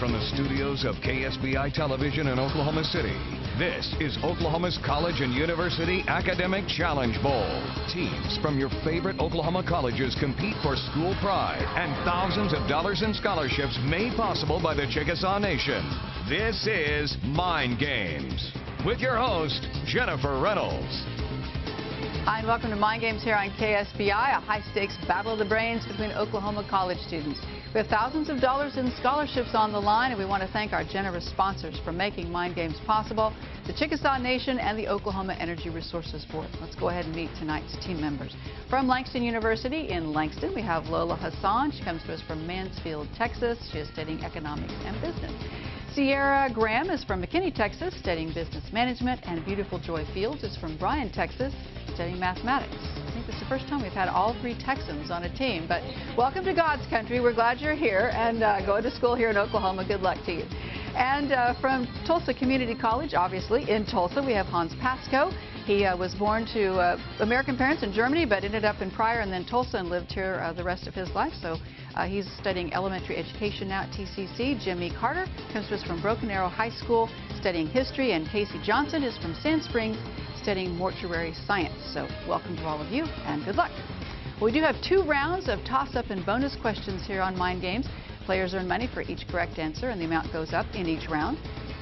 from the studios of KSBI Television in Oklahoma City, this is Oklahoma's College and University Academic Challenge Bowl. Teams from your favorite Oklahoma colleges compete for school pride and thousands of dollars in scholarships made possible by the Chickasaw Nation. This is Mind Games with your host, Jennifer Reynolds. Hi, and welcome to Mind Games here on KSBI, a high-stakes battle of the brains between Oklahoma college students. We have thousands of dollars in scholarships on the line, and we want to thank our generous sponsors for making Mind Games possible, the Chickasaw Nation and the Oklahoma Energy Resources Board. Let's go ahead and meet tonight's team members. From Langston University in Langston, we have Lola Hassan. She comes to us from Mansfield, Texas. She is studying economics and business. Sierra Graham is from McKinney, Texas, studying business management, and Beautiful Joy Fields is from Bryan, Texas, studying mathematics. I think this is the first time we've had all three Texans on a team, but welcome to God's country. We're glad you're here, and going to school here in Oklahoma. Good luck to you. And from Tulsa Community College, obviously, in Tulsa, we have Hans Pasco. He was born to American parents in Germany, but ended up in Pryor and then Tulsa and lived here the rest of his life. So he's studying elementary education now at TCC. Jimmy Carter comes to us from Broken Arrow High School, studying history, and Casey Johnson is from Sand Springs, studying mortuary science. So welcome to all of you, and good luck. We do have 2 rounds of toss-up and bonus questions here on Mind Games. Players earn money for each correct answer, and the amount goes up in each round.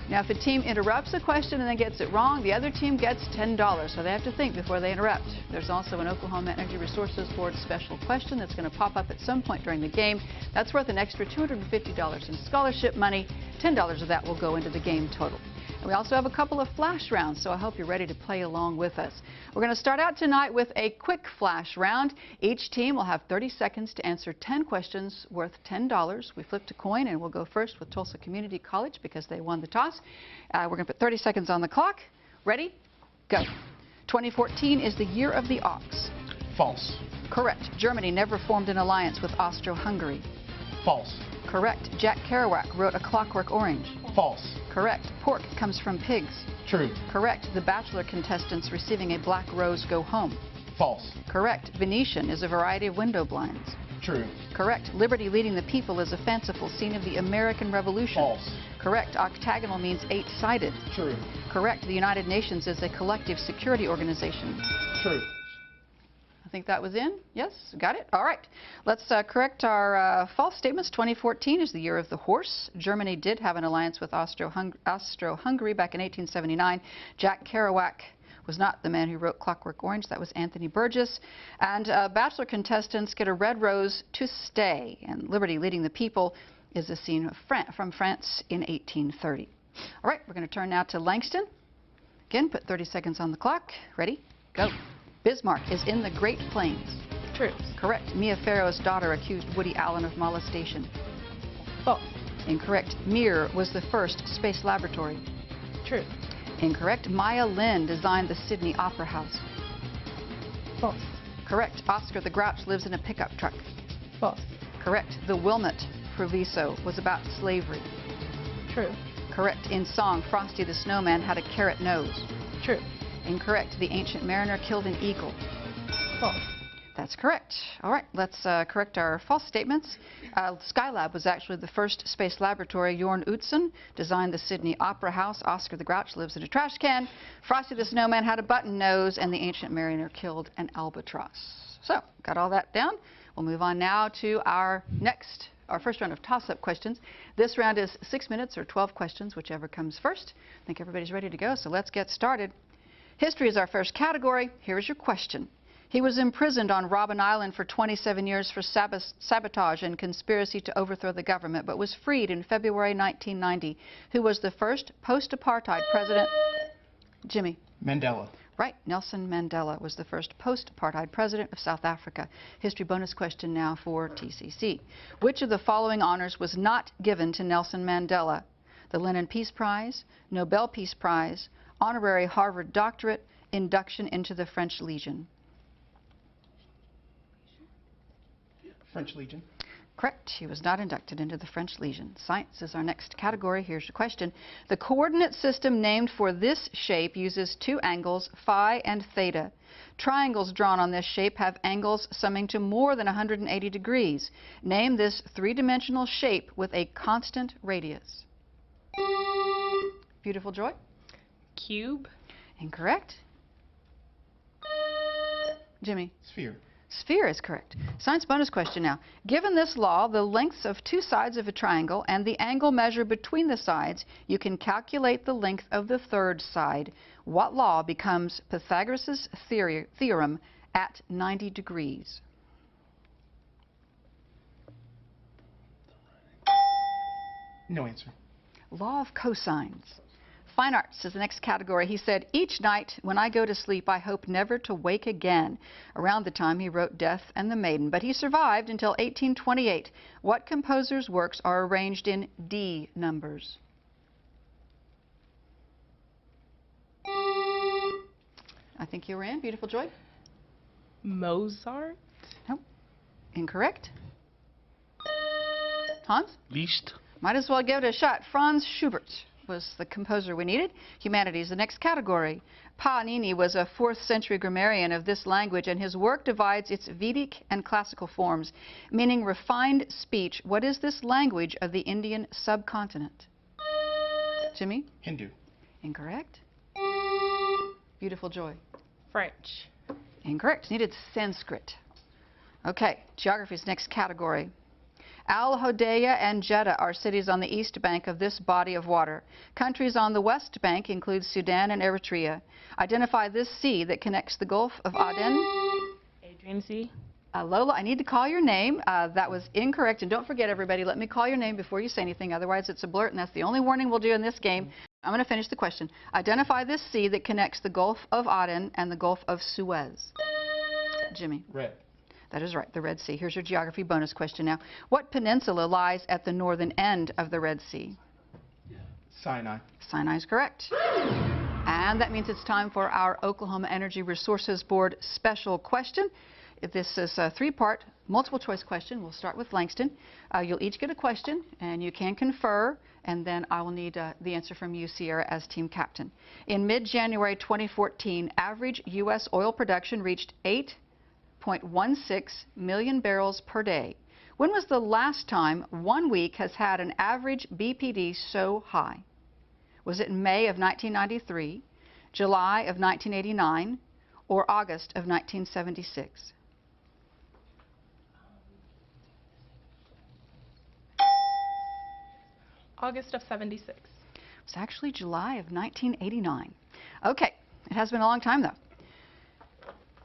Now, if a team interrupts a question and then gets it wrong, the other team gets $10, so they have to think before they interrupt. There's also an Oklahoma Energy Resources Board special question that's going to pop up at some point during the game. That's worth an extra $250 in scholarship money. $10 of that will go into the game total. And we also have a couple of flash rounds, so I hope you're ready to play along with us. We're going to start out tonight with a quick flash round. Each team will have 30 seconds to answer 10 questions worth $10. We flipped a coin, and we'll go first with Tulsa Community College because they won the toss. We're going to put 30 seconds on the clock. Ready? Go. 2014 is the year of the ox. False. Correct. Germany never formed an alliance with Austro-Hungary. False. Correct. Jack Kerouac wrote A Clockwork Orange. False. Correct. Pork comes from pigs. True. Correct. The Bachelor contestants receiving a black rose go home. False. Correct. Venetian is a variety of window blinds. True. Correct. Liberty leading the people is a fanciful scene of the American Revolution. False. Correct. Octagonal means 8-sided. True. Correct. The United Nations is a collective security organization. True. I think that was in. Yes, got it. All right. Let's correct our false statements. 2014 is the year of the horse. Germany did have an alliance with Austro-Hungary back in 1879. Jack Kerouac was not the man who wrote Clockwork Orange. That was Anthony Burgess. And Bachelor contestants get a red rose to stay. And Liberty leading the people is a scene from France in 1830. All right, we're going to turn now to Langston. Again, put 30 seconds on the clock. Ready? Go. Bismarck is in the Great Plains. True. Correct. Mia Farrow's daughter accused Woody Allen of molestation. False. Incorrect. Mir was the first space laboratory. True. Incorrect. Maya Lin designed the Sydney Opera House. False. Correct. Oscar the Grouch lives in a pickup truck. False. Correct. The Wilmot Proviso was about slavery. True. Correct. In song, Frosty the Snowman had a carrot nose. True. Incorrect. The ancient mariner killed an eagle. False. That's correct. All right, let's correct our false statements. Skylab was actually the first space laboratory. Jorn Utzon designed the Sydney Opera House. Oscar the Grouch lives in a trash can. Frosty the Snowman had a button nose, and the ancient mariner killed an albatross. So, got all that down. We'll move on now to our first round of toss-up questions. This round is 6 minutes or 12 questions, whichever comes first. I think everybody's ready to go, so let's get started. History is our first category. Here is your question. He was imprisoned on Robben Island for 27 years for sabotage and conspiracy to overthrow the government, but was freed in February 1990. Who was the first post-apartheid president? Jimmy. Mandela. Right. Nelson Mandela was the first post-apartheid president of South Africa. History bonus question now for TCC. Which of the following honors was not given to Nelson Mandela? The Lenin Peace Prize, Nobel Peace Prize, honorary Harvard doctorate, induction into the French Legion. French Legion. Correct. He was not inducted into the French Legion. Science is our next category. Here's your question. The coordinate system named for this shape uses two angles, phi and theta. Triangles drawn on this shape have angles summing to more than 180 degrees. Name this three-dimensional shape with a constant radius. Beautiful Joy? Cube. Incorrect. Jimmy? Sphere. Sphere is correct. Science bonus question now. Given this law, the lengths of two sides of a triangle and the angle measured between the sides, you can calculate the length of the third side. What law becomes Pythagoras' theorem at 90 degrees? No answer. Law of cosines. Fine arts is the next category. He said, each night when I go to sleep, I hope never to wake again. Around the time he wrote Death and the Maiden, but he survived until 1828. What composer's works are arranged in D numbers? I think you were in. Beautiful Joy? Mozart. Nope. Incorrect. Hans? Liszt. Might as well give it a shot. Franz Schubert was the composer we needed. Humanities, the next category. Paganini was a 4th century grammarian of this language, and his work divides its Vedic and classical forms, meaning refined speech. What is this language of the Indian subcontinent? Jimmy? Hindu. Incorrect. Beautiful Joy? French. Incorrect. Needed Sanskrit. Okay, geography's next category. Al Hodeya and Jeddah are cities on the east bank of this body of water. Countries on the west bank include Sudan and Eritrea. Identify this sea that connects the Gulf of Aden. Adrian Sea. Lola, I need to call your name. That was incorrect. And don't forget, everybody, let me call your name before you say anything. Otherwise, it's a blurt, and that's the only warning we'll do in this game. I'm going to finish the question. Identify this sea that connects the Gulf of Aden and the Gulf of Suez. Jimmy. Red. That is right, the Red Sea. Here's your geography bonus question now. What peninsula lies at the northern end of the Red Sea? Sinai. Sinai is correct. And that means it's time for our Oklahoma Energy Resources Board special question. If this is a three-part multiple choice question, we'll start with Langston. You'll each get a question, and you can confer, and then I will need the answer from you, Sierra, as team captain. In mid-January 2014, average U.S. oil production reached 8.16 million barrels per day. When was the last time 1 week has had an average BPD so high? Was it in May of 1993, July of 1989, or August of 1976? August of 76. It's actually July of 1989. Okay, it has been a long time though.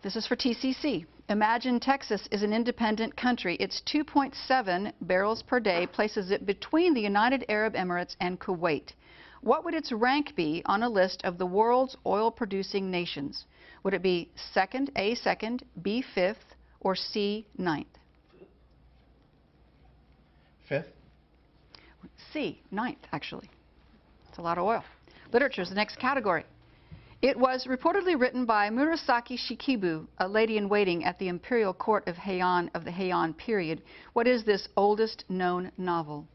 This is for TCC. Imagine Texas is an independent country. Its 2.7 barrels per day places it between the United Arab Emirates and Kuwait. What would its rank be on a list of the world's oil-producing nations? Would it be second, A second, B fifth, or C ninth? Fifth. C, ninth, actually. It's a lot of oil. Literature is the next category. It was reportedly written by Murasaki Shikibu, a lady-in-waiting at the imperial court of Heian of the Heian period. What is this oldest known novel?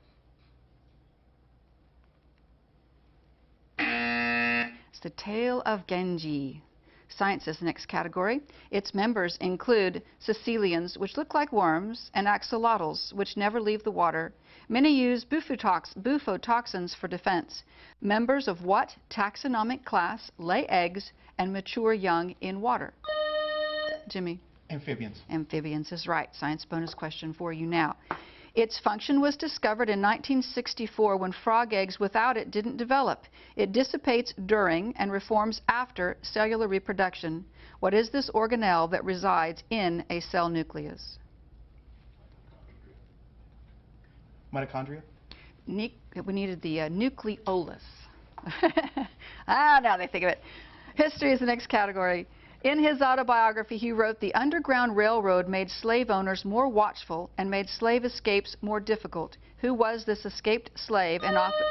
It's The Tale of Genji. Science is the next category. Its members include caecilians, which look like worms, and axolotls, which never leave the water. Many use bufotoxins for defense. Members of what taxonomic class lay eggs and mature young in water? Jimmy? Amphibians. Amphibians is right. Science bonus question for you now. Its function was discovered in 1964 when frog eggs without it didn't develop. It dissipates during and reforms after cellular reproduction. What is this organelle that resides in a cell nucleus? Mitochondria. We needed the nucleolus. Now they think of it. History is the next category. In his autobiography, he wrote, "The Underground Railroad made slave owners more watchful and made slave escapes more difficult." Who was this escaped slave and author?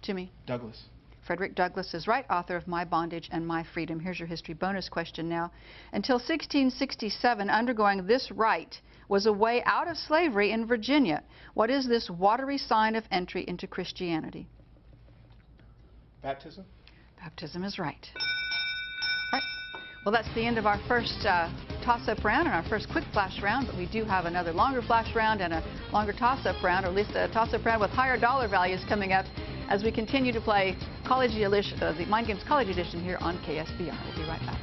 Jimmy? Douglas. Frederick Douglass is right, author of My Bondage and My Freedom. Here's your history bonus question now. Until 1667, undergoing this rite was a way out of slavery in Virginia. What is this watery sign of entry into Christianity? Baptism? Baptism is right. All right. Well, that's the end of our first toss-up round and our first quick flash round, but we do have another longer flash round and a longer toss-up round, or at least a toss-up round with higher dollar values coming up as we continue to play the Mind Games College Edition here on KSBI. We'll be right back.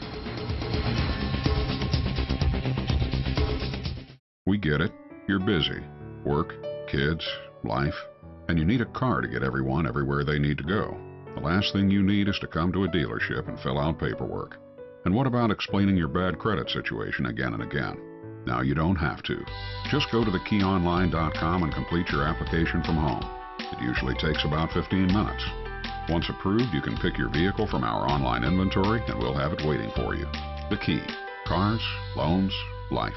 We get it. You're busy. Work, kids, life, and you need a car to get everyone everywhere they need to go. The last thing you need is to come to a dealership and fill out paperwork. And what about explaining your bad credit situation again and again? Now you don't have to. Just go to thekeyonline.com and complete your application from home. It usually takes about 15 minutes. Once approved, you can pick your vehicle from our online inventory and we'll have it waiting for you. The Key. Cars, loans, life.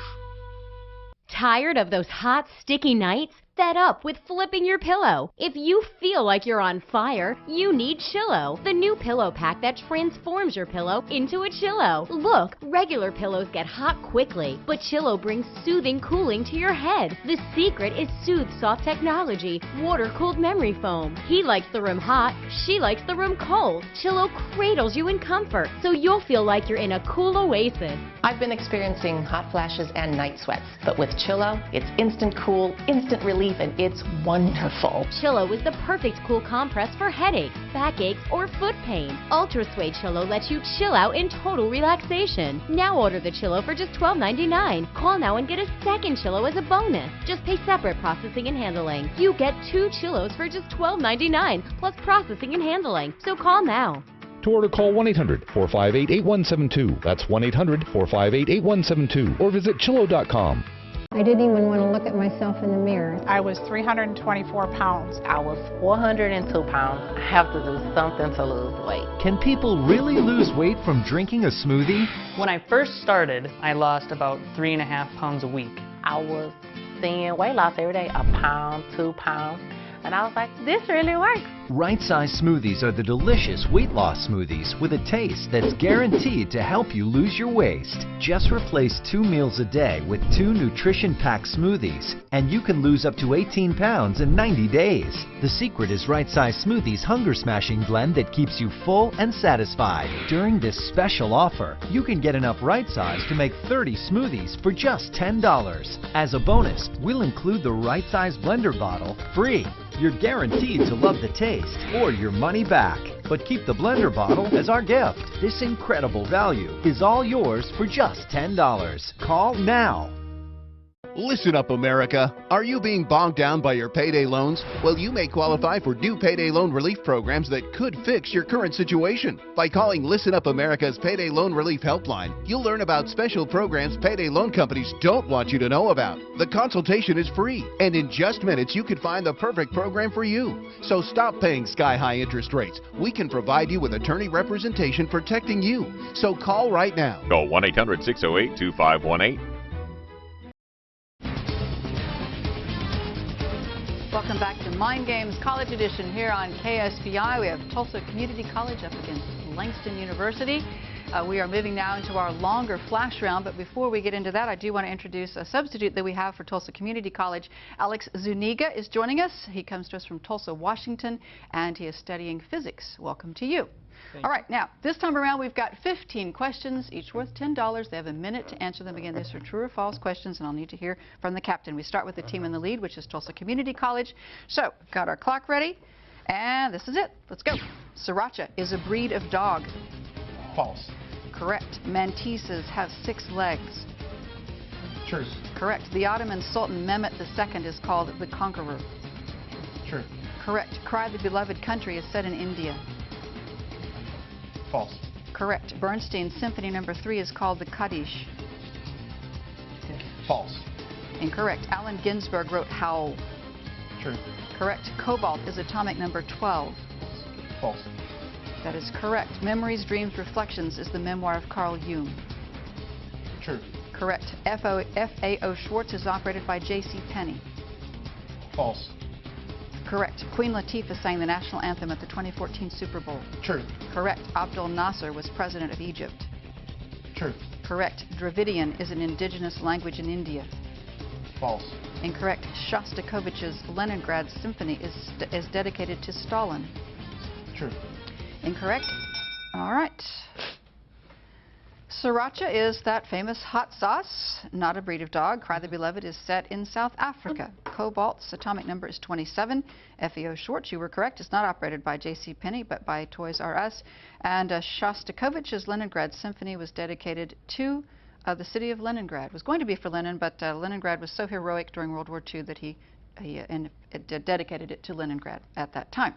Tired of those hot, sticky nights? Fed up with flipping your pillow? If you feel like you're on fire, you need Chillo, the new pillow pack that transforms your pillow into a Chillo. Look, regular pillows get hot quickly, but Chillo brings soothing cooling to your head. The secret is Soothe Soft technology, water-cooled memory foam. He likes the room hot, she likes the room cold. Chillo cradles you in comfort, so you'll feel like you're in a cool oasis. I've been experiencing hot flashes and night sweats, but with Chillo, it's instant cool, instant relief, and it's wonderful. Chillo is the perfect cool compress for headaches, backaches, or foot pain. Ultra Suede Chillo lets you chill out in total relaxation. Now order the Chillo for just $12.99. Call now and get a second Chillo as a bonus. Just pay separate processing and handling. You get 2 Chillos for just $12.99 plus processing and handling. So call now. To order, call 1-800-458-8172. That's 1-800-458-8172. Or visit Chillo.com. I didn't even want to look at myself in the mirror. I was 324 pounds. I was 402 pounds. I have to do something to lose weight. Can people really lose weight from drinking a smoothie? When I first started, I lost about 3.5 pounds a week. I was seeing weight loss every day, 1 pound, 2 pounds. And I was like, this really works. Right Size Smoothies are the delicious weight loss smoothies with a taste that's guaranteed to help you lose your waist. Just replace 2 meals a day with 2 nutrition-packed smoothies, and you can lose up to 18 pounds in 90 days. The secret is Right Size Smoothies' hunger-smashing blend that keeps you full and satisfied. During this special offer, you can get enough Right Size to make 30 smoothies for just $10. As a bonus, we'll include the Right Size blender bottle free. You're guaranteed to love the taste or your money back. But keep the blender bottle as our gift. This incredible value is all yours for just $10. Call now. Listen up, America. Are you being bogged down by your payday loans? Well, you may qualify for new payday loan relief programs that could fix your current situation. By calling Listen Up America's Payday Loan Relief Helpline, you'll learn about special programs payday loan companies don't want you to know about. The consultation is free, and in just minutes, you can find the perfect program for you. So stop paying sky-high interest rates. We can provide you with attorney representation protecting you. So call right now. Call 1-800-608-2518. Welcome back to Mind Games College Edition here on KSBI. We have Tulsa Community College up against Langston University. We are moving now into our longer flash round, but before we get into that, I do want to introduce a substitute that we have for Tulsa Community College. Alex Zuniga is joining us. He comes to us from Tulsa, Washington, and he is studying physics. Welcome to you. All right, now, this time around, we've got 15 questions, each worth $10. They have a minute to answer them. Again, these are true or false questions, and I'll need to hear from the captain. We start with the team in the lead, which is Tulsa Community College. So, we've got our clock ready, and this is it. Let's go. Sriracha is a breed of dog. False. Correct. Mantises have 6 legs. True. Correct. The Ottoman Sultan Mehmet II is called the Conqueror. True. Correct. Cry the Beloved Country is set in India. False. Correct. Bernstein's Symphony No. 3 is called the Kaddish. False. Incorrect. Allen Ginsberg wrote Howl. True. Correct. Cobalt is atomic number 12. False. That is correct. Memories, Dreams, Reflections is the memoir of Carl Jung. True. Correct. FAO Schwartz is operated by J.C. Penney. False. Incorrect. Queen Latifah sang the national anthem at the 2014 Super Bowl. True. Correct. Abdel Nasser was president of Egypt. True. Correct. Dravidian is an indigenous language in India. False. Incorrect. Shostakovich's Leningrad Symphony is dedicated to Stalin. True. Incorrect. All right. Sriracha is that famous hot sauce, not a breed of dog. Cry the Beloved is set in South Africa. Cobalt's atomic number is 27. FEO Schwartz, you were correct. It's not operated by JCPenney, but by Toys R Us. And Shostakovich's Leningrad Symphony was dedicated to the city of Leningrad. It was going to be for Lenin, but Leningrad was so heroic during World War II that he dedicated it to Leningrad at that time.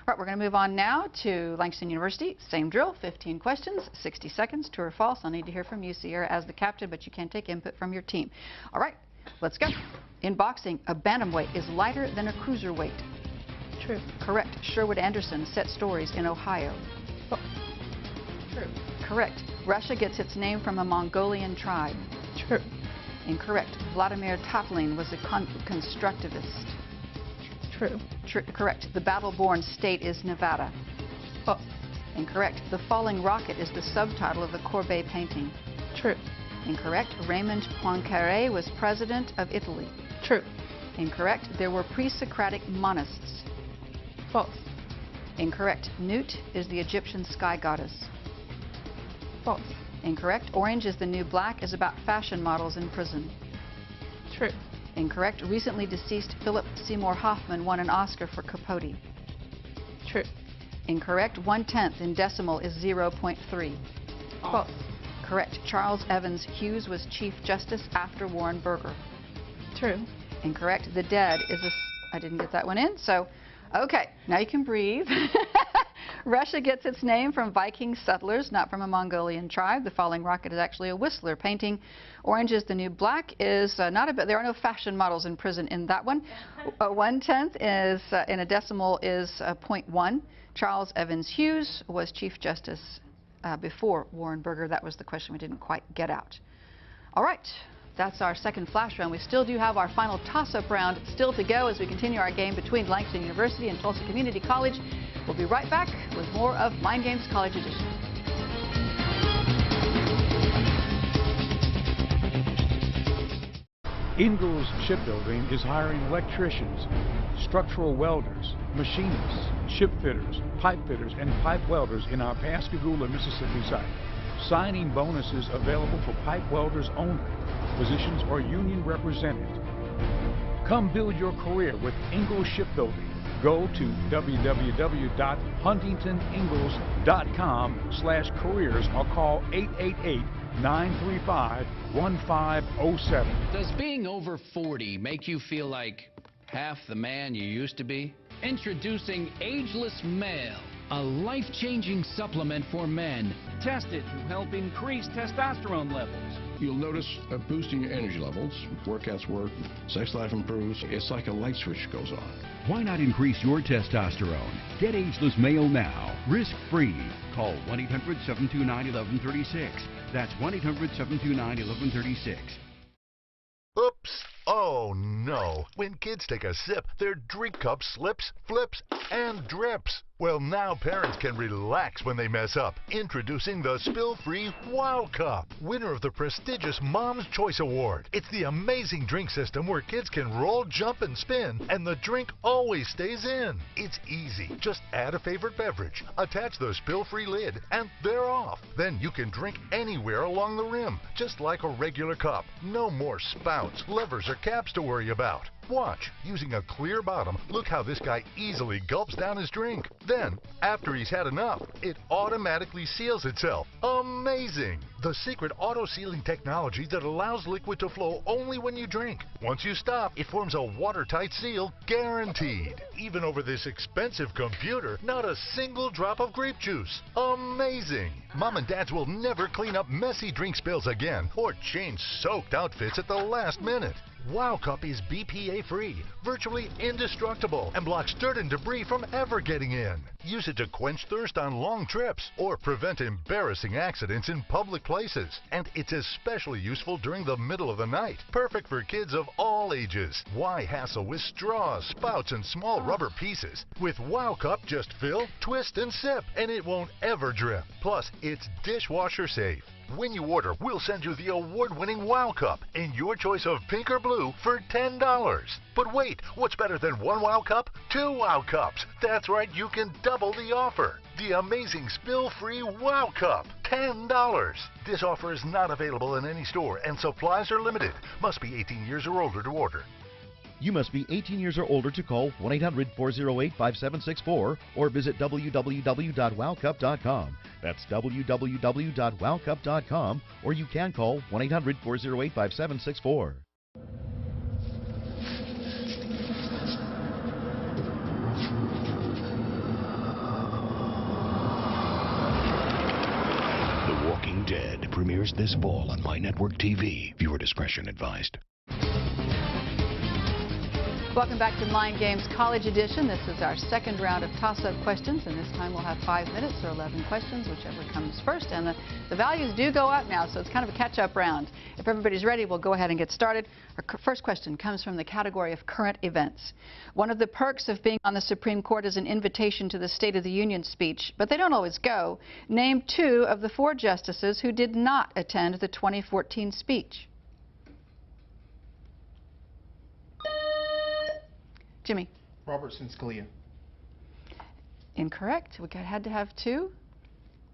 All right, we're going to move on now to Langston University. Same drill, 15 questions, 60 seconds, true or false. I'll need to hear from you, Sierra, as the captain, but you can take input from your team. All right, let's go. In boxing, a bantamweight is lighter than a cruiserweight. True. Correct. Sherwood Anderson set stories in Ohio. False. True. Correct. Russia gets its name from a Mongolian tribe. True. Incorrect. Vladimir Tatlin was a constructivist. True. Correct. The battle-born state is Nevada. False. Incorrect. The Falling Rocket is the subtitle of the Courbet painting. True. Incorrect. Raymond Poincaré was president of Italy. True. Incorrect. There were pre-Socratic monists. False. Incorrect. Nut is the Egyptian sky goddess. False. Incorrect. Orange is the New Black is about fashion models in prison. True. Incorrect. Recently deceased Philip Seymour Hoffman won an Oscar for Capote. True. Incorrect. 1/10 in decimal is 0.3. False. Correct. Charles Evans Hughes was Chief Justice after Warren Burger. True. Incorrect. The Dead is a... I didn't get that one in, so... Okay, now you can breathe. Russia gets its name from Viking settlers, not from a Mongolian tribe. The Falling Rocket is actually a Whistler painting. Orange is the New Black is not a bit. There are no fashion models in prison in that one. 1/10 is in a decimal is 0.1. Charles Evans Hughes was Chief Justice before Warren Burger. That was the question we didn't quite get out. All right. That's our second flash round. We still do have our final toss-up round still to go as we continue our game between Langston University and Tulsa Community College. We'll be right back with more of Mind Games College Edition. Ingalls Shipbuilding is hiring electricians, structural welders, machinists, ship fitters, pipe fitters, and pipe welders in our Pascagoula, Mississippi site. Signing bonuses available for pipe welders only. Positions are union represented. Come build your career with Ingalls Shipbuilding. Go to www.huntingtoningalls.com/careers or call 888-935-1507. Does being over 40 make you feel like half the man you used to be? Introducing Ageless Male, a life-changing supplement for men. Tested to help increase testosterone levels. You'll notice a boost in your energy levels, workouts work, sex life improves. It's like a light switch goes on. Why not increase your testosterone? Get Ageless Male now, risk-free. Call 1-800-729-1136. That's 1-800-729-1136. Oops. Oh no. When kids take a sip, their drink cup slips, flips, and drips. Well, now parents can relax when they mess up. Introducing the Spill-Free Wow Cup, winner of the prestigious Mom's Choice Award. It's the amazing drink system where kids can roll, jump, and spin, and the drink always stays in. It's easy. Just add a favorite beverage, attach the spill-free lid, and they're off. Then you can drink anywhere along the rim, just like a regular cup. No more spouts, levers, or caps to worry about. Watch. Using a clear bottom, look how this guy easily gulps down his drink. Then, after he's had enough, it automatically seals itself. Amazing! The secret auto-sealing technology that allows liquid to flow only when you drink. Once you stop, it forms a watertight seal, guaranteed. Even over this expensive computer, not a single drop of grape juice. Amazing! Mom and dads will never clean up messy drink spills again or change soaked outfits at the last minute. Wow Cup is BPA-free, virtually indestructible, and blocks dirt and debris from ever getting in. Use it to quench thirst on long trips or prevent embarrassing accidents in public places. And it's especially useful during the middle of the night. Perfect for kids of all ages. Why hassle with straws, spouts, and small rubber pieces? With Wow Cup, just fill, twist, and sip, and it won't ever drip. Plus, it's dishwasher safe. When you order, we'll send you the award-winning Wow Cup in your choice of pink or blue for $10. But wait, what's better than one Wow Cup? Two Wow Cups. That's right, you can double the offer. The amazing spill-free Wow Cup, $10. This offer is not available in any store and supplies are limited. Must be 18 years or older to order. You must be 18 years or older to call 1-800-408-5764 or visit www.wowcup.com. That's www.wowcup.com, or you can call 1-800-408-5764. The Walking Dead premieres this fall on My Network TV. Viewer discretion advised. Welcome back to Mind Games College Edition. This is our second round of toss-up questions, and this time we'll have 5 minutes or 11 questions, whichever comes first. And the values do go up now, so it's kind of a catch-up round. If everybody's ready, we'll go ahead and get started. Our first question comes from the category of current events. One of the perks of being on the Supreme Court is an invitation to the State of the Union speech, but they don't always go. Name 2 of the 4 justices who did not attend the 2014 speech. Jimmy. Robertson Scalia. Incorrect. We had to have 2.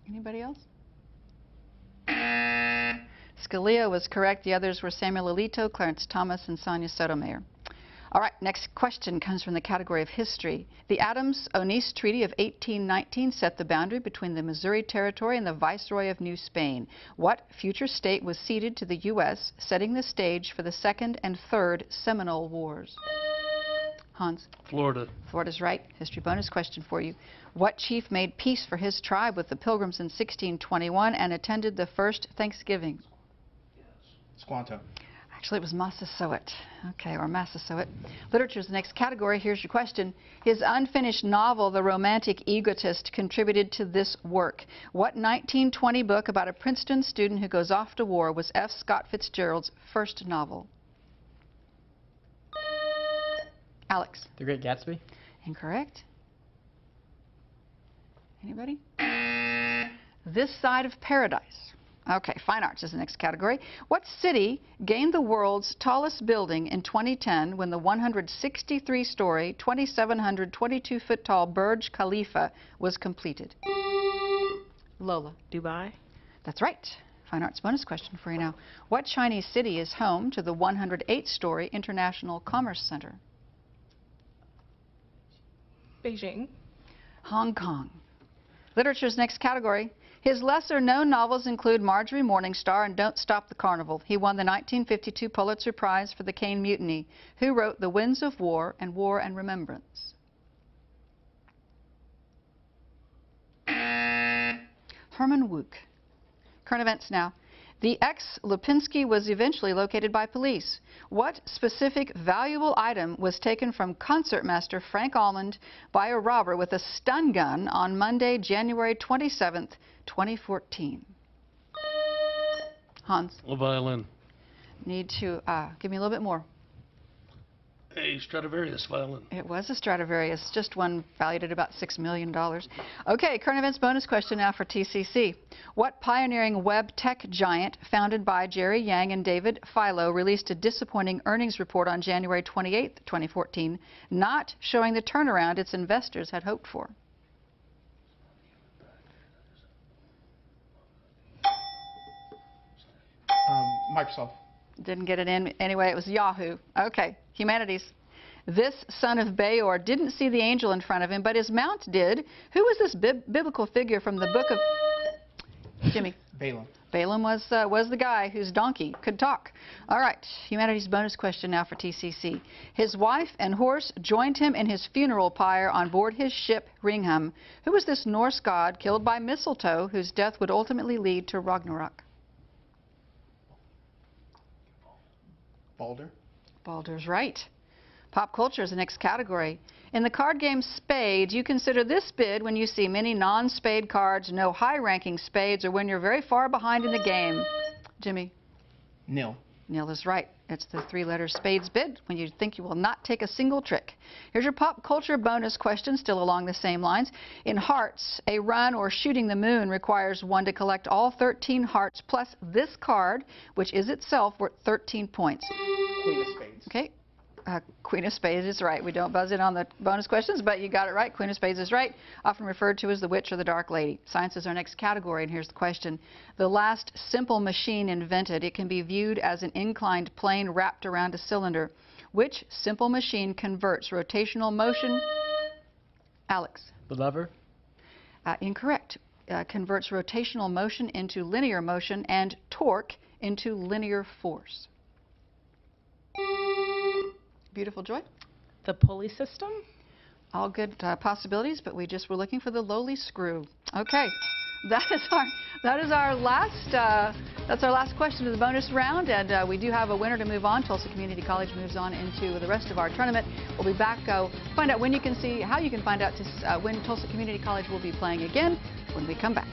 Anybody else? Scalia was correct. The others were Samuel Alito, Clarence Thomas, and Sonia Sotomayor. All right, next question comes from the category of history. The Adams-Onis Treaty of 1819 set the boundary between the Missouri Territory and the Viceroy of New Spain. What future state was ceded to the U.S., setting the stage for the Second and Third Seminole Wars? Hans? Florida. Florida's right. History bonus question for you. What chief made peace for his tribe with the Pilgrims in 1621 and attended the first Thanksgiving? Squanto. Actually, it was Massasoit. Okay, or Massasoit. Literature's the next category. Here's your question. His unfinished novel, The Romantic Egotist, contributed to this work. What 1920 book about a Princeton student who goes off to war was F. Scott Fitzgerald's first novel? Alex. The Great Gatsby. Incorrect. Anybody? This Side of Paradise. Okay, fine arts is the next category. What city gained the world's tallest building in 2010 when the 163-story, 2,722-foot-tall Burj Khalifa was completed? Lola. Dubai. That's right. Fine arts bonus question for you now. What Chinese city is home to the 108-story International Commerce Center? Beijing. Hong Kong. Literature's next category. His lesser-known novels include Marjorie Morningstar and Don't Stop the Carnival. He won the 1952 Pulitzer Prize for The Caine Mutiny. Who wrote The Winds of War and War and Remembrance? Herman Wouk. Current events now. The ex-Lipinski was eventually located by police. What specific valuable item was taken from concertmaster Frank Almond by a robber with a stun gun on Monday, January 27th, 2014? Hans. A violin. Need to give me a little bit more. A Stradivarius violin. It was a Stradivarius, just one valued at about $6 million. Okay, current events bonus question now for TCC. What pioneering web tech giant founded by Jerry Yang and David Filo released a disappointing earnings report on January 28, 2014, not showing the turnaround its investors had hoped for? Microsoft. Didn't get it in anyway. It was Yahoo. Okay, humanities. This son of Beor didn't see the angel in front of him, but his mount did. Who was this biblical figure from the book of Jimmy? Balaam. Balaam was the guy whose donkey could talk. All right, humanities bonus question now for TCC. His wife and horse joined him in his funeral pyre on board his ship Ringham. Who was this Norse god killed by mistletoe whose death would ultimately lead to Ragnarok? Balder. Balder's right. Pop culture is the next category. In the card game Spades, you consider this bid when you see many non-spade cards, no high-ranking spades, or when you're very far behind in the game. Jimmy? Nil. Nil is right. It's the three-letter Spades bid when you think you will not take a single trick. Here's your pop culture bonus question, still along the same lines. In hearts, a run or shooting the moon requires one to collect all 13 hearts plus this card, which is itself worth 13 points. Queen of Spades. Okay. Queen of Spades is right. We don't buzz in on the bonus questions, but you got it right. Queen of Spades is right, often referred to as the witch or the dark lady. Science is our next category, and here's the question. The last simple machine invented, it can be viewed as an inclined plane wrapped around a cylinder. Which simple machine converts rotational motion? Alex? The lever? Incorrect. Converts rotational motion into linear motion and torque into linear force. Beautiful Joy? The pulley system? All good possibilities, but we just were looking for the lowly screw. Okay, that is our last question of the bonus round, and we do have a winner to move on. Tulsa Community College moves on into the rest of our tournament. We'll be back. Find out when you can see how you can find out when Tulsa Community College will be playing again when we come back.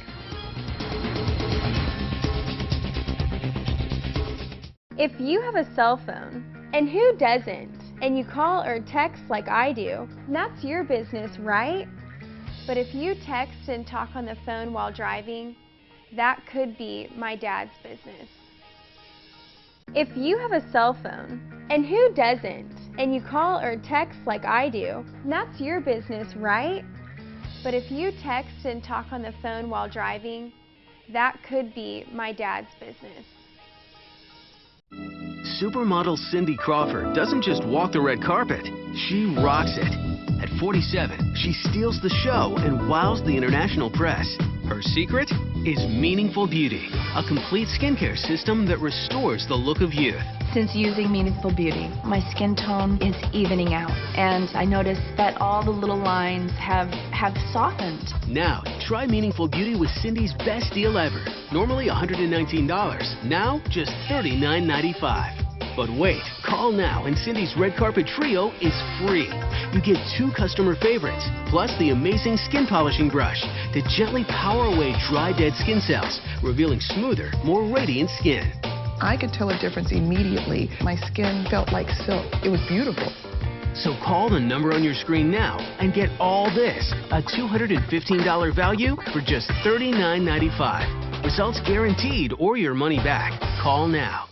If you have a cell phone, and who doesn't, and you call or text like I do, that's your business, right? But if you text and talk on the phone while driving, that could be my dad's business. If you have a cell phone, and who doesn't, and you call or text like I do, that's your business, right? But if you text and talk on the phone while driving, that could be my dad's business. Supermodel Cindy Crawford doesn't just walk the red carpet, she rocks it. At 47, she steals the show and wows the international press. Her secret is Meaningful Beauty, a complete skincare system that restores the look of youth. Since using Meaningful Beauty, my skin tone is evening out, and I noticed that all the little lines have softened. Now, try Meaningful Beauty with Cindy's best deal ever. Normally $119, now just $39.95. But wait, call now and Cindy's Red Carpet Trio is free. You get 2 customer favorites, plus the amazing skin polishing brush to gently power away dry, dead skin cells, revealing smoother, more radiant skin. I could tell a difference immediately. My skin felt like silk. It was beautiful. So call the number on your screen now and get all this, a $215 value for just $39.95. Results guaranteed or your money back. Call now.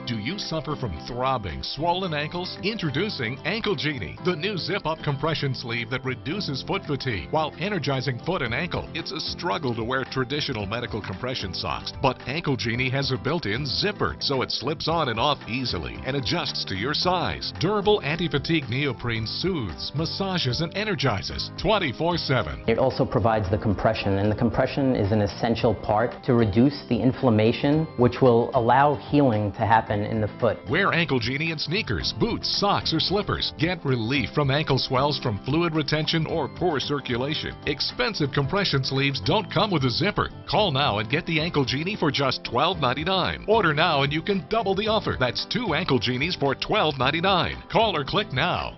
Do you suffer from throbbing, swollen ankles? Introducing Ankle Genie, the new zip-up compression sleeve that reduces foot fatigue while energizing foot and ankle. It's a struggle to wear traditional medical compression socks, but Ankle Genie has a built-in zipper, so it slips on and off easily and adjusts to your size. Durable anti-fatigue neoprene soothes, massages, and energizes 24/7. It also provides the compression, and the compression is an essential part to reduce the inflammation, which will allow healing to happen in the foot. Wear Ankle Genie in sneakers, boots, socks, or slippers. Get relief from ankle swells from fluid retention or poor circulation. Expensive compression sleeves don't come with a zipper. Call now and get the Ankle Genie for just $12.99. Order now and you can double the offer. That's 2 Ankle Genies for $12.99. Call or click now.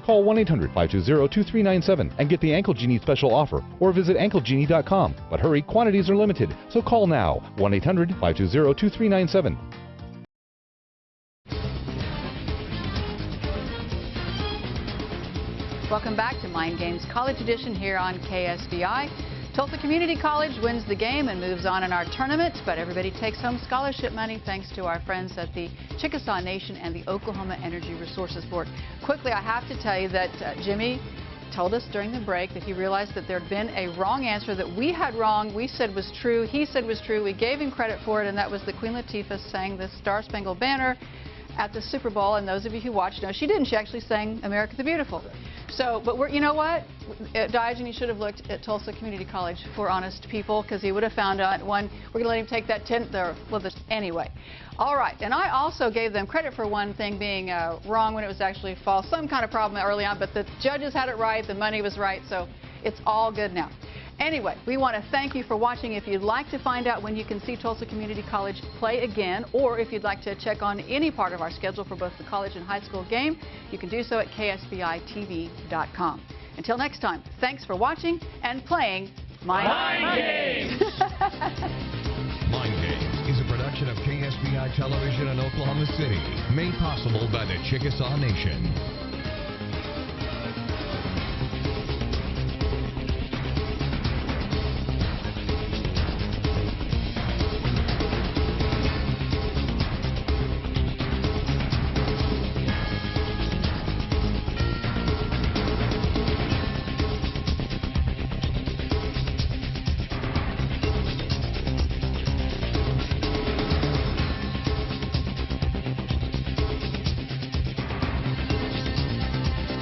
Call 1-800-520-2397 and get the Ankle Genie special offer, or visit anklegenie.com. But hurry, quantities are limited, so call now. 1-800-520-2397. Welcome back to Mind Games College Edition here on KSBI. Tulsa Community College wins the game and moves on in our tournament, but everybody takes home scholarship money thanks to our friends at the Chickasaw Nation and the Oklahoma Energy Resources Board. Quickly, I have to tell you that Jimmy told us during the break that he realized that there had been a wrong answer that we had wrong. We said was true. He said was true. We gave him credit for it, and that was that Queen Latifah sang the Star Spangled Banner at the Super Bowl, and those of you who watched know she didn't. She actually sang America the Beautiful. So, but you know what? Diogen, you should have looked at Tulsa Community College for honest people, because he would have found out one. We're going to let him take that 10th there. Well, anyway. All right. And I also gave them credit for one thing being wrong when it was actually false. Some kind of problem early on, but the judges had it right. The money was right. So it's all good now. Anyway, we want to thank you for watching. If you'd like to find out when you can see Tulsa Community College play again, or if you'd like to check on any part of our schedule for both the college and high school game, you can do so at ksbitv.com. Until next time, thanks for watching and playing Mind Games. Mind Games is a production of KSBI Television in Oklahoma City, made possible by the Chickasaw Nation.